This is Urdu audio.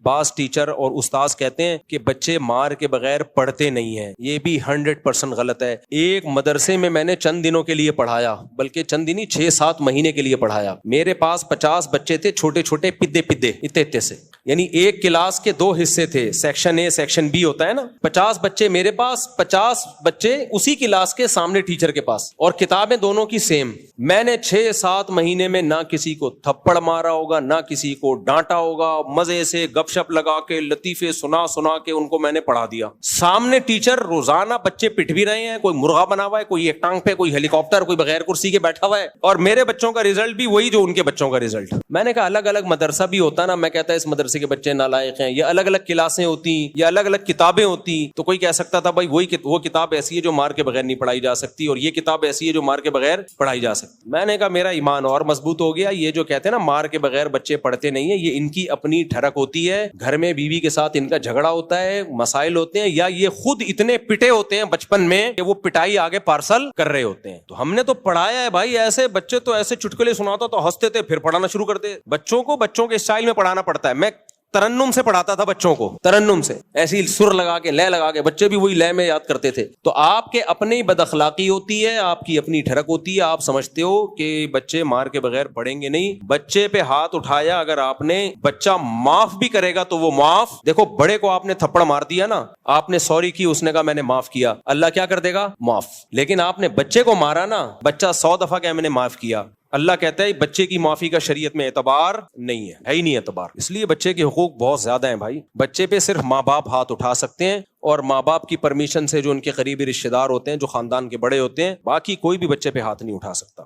بعض ٹیچر اور استاذ کہتے ہیں کہ بچے مار کے بغیر پڑھتے نہیں ہیں، یہ بھی 100% غلط ہے۔ ایک مدرسے میں نے چند دنوں کے لیے پڑھایا، بلکہ چند دن 6-7 مہینے کے لیے پڑھایا۔ میرے پاس 50 بچے تھے، چھوٹے چھوٹے پدے اتنے سے، یعنی ایک کلاس کے 2 حصے تھے، سیکشن اے سیکشن بی ہوتا ہے نا۔ 50 بچے میرے پاس، 50 بچے اسی کلاس کے سامنے ٹیچر کے پاس، اور کتابیں دونوں کی سیم۔ میں نے 6-7 مہینے میں نہ کسی کو تھپڑ مارا ہوگا، نہ کسی کو ڈانٹا ہوگا، مزے سے گپ شپ لگا کے لطیفے سنا کے ان کو میں نے پڑھا دیا۔ سامنے ٹیچر روزانہ بچے پٹ بھی رہے ہیں، کوئی مرغا بنا ہوا ہے، کوئی ایک ٹانگ پہ، کوئی ہیلی کاپٹر، کوئی بغیر کرسی کے بیٹھا ہوا ہے، اور میرے بچوں کا رزلٹ بھی وہی جو ان کے بچوں کا رزلٹ۔ میں نے کہا الگ الگ مدرسہ بھی ہوتا نا، میں کہتا ہے اس مدرسے کے بچے نالائق ہیں، یا الگ الگ کلاسیں ہوتی یا الگ الگ کتابیں ہوتی تو کوئی کہہ سکتا تھا بھائی وہ کتاب ایسی ہے جو مار کے بغیر نہیں پڑھائی جا سکتی، اور یہ کتاب ایسی ہے جو مار کے بغیر پڑھائی جا سکتی۔ میں نے کہا میرا ایمان اور مضبوط ہو گیا۔ یہ جو کہتے ہیں نا مار کے بغیر بچے پڑھتے نہیں ہیں، یہ ان کی اپنی ٹھڑک ہوتی ہے، گھر میں بیوی کے ساتھ ان کا جھگڑا ہوتا ہے، مسائل ہوتے ہیں، یا یہ خود اتنے پٹے ہوتے ہیں بچپن میں کہ وہ پٹائی آگے پارسل کر رہے ہوتے ہیں۔ تو ہم نے تو پڑھایا ہے بھائی، ایسے بچے تو ایسے چٹکلے سناتا تو ہنستے تھے، پھر پڑھانا شروع کرتے۔ بچوں کو بچوں کے اسٹائل میں پڑھانا پڑتا ہے۔ میں ترنم سے پڑھاتا تھا بچوں کو، ترنم سے ایسی سر لگا کے لے لگا کے، بچے بھی وہی لے میں یاد کرتے تھے۔ تو آپ کے اپنی بد اخلاقی ہوتی ہے، آپ کی اپنی ٹھڑک ہوتی ہے، آپ سمجھتے ہو کہ بچے مار کے بغیر پڑھیں گے نہیں۔ بچے پہ ہاتھ اٹھایا اگر آپ نے، بچہ معاف بھی کرے گا تو وہ معاف، دیکھو بڑے کو آپ نے تھپڑ مار دیا نا، آپ نے سوری کی، اس نے کہا میں نے معاف کیا، اللہ کیا کر دے گا؟ معاف۔ لیکن آپ نے بچے کو مارا نا، بچہ 100 دفعہ کہ میں نے معاف کیا، اللہ کہتا ہے بچے کی معافی کا شریعت میں اعتبار نہیں ہے ہی نہیں اعتبار۔ اس لیے بچے کے حقوق بہت زیادہ ہیں بھائی، بچے پہ صرف ماں باپ ہاتھ اٹھا سکتے ہیں، اور ماں باپ کی پرمیشن سے جو ان کے قریبی رشتہ دار ہوتے ہیں، جو خاندان کے بڑے ہوتے ہیں، باقی کوئی بھی بچے پہ ہاتھ نہیں اٹھا سکتا۔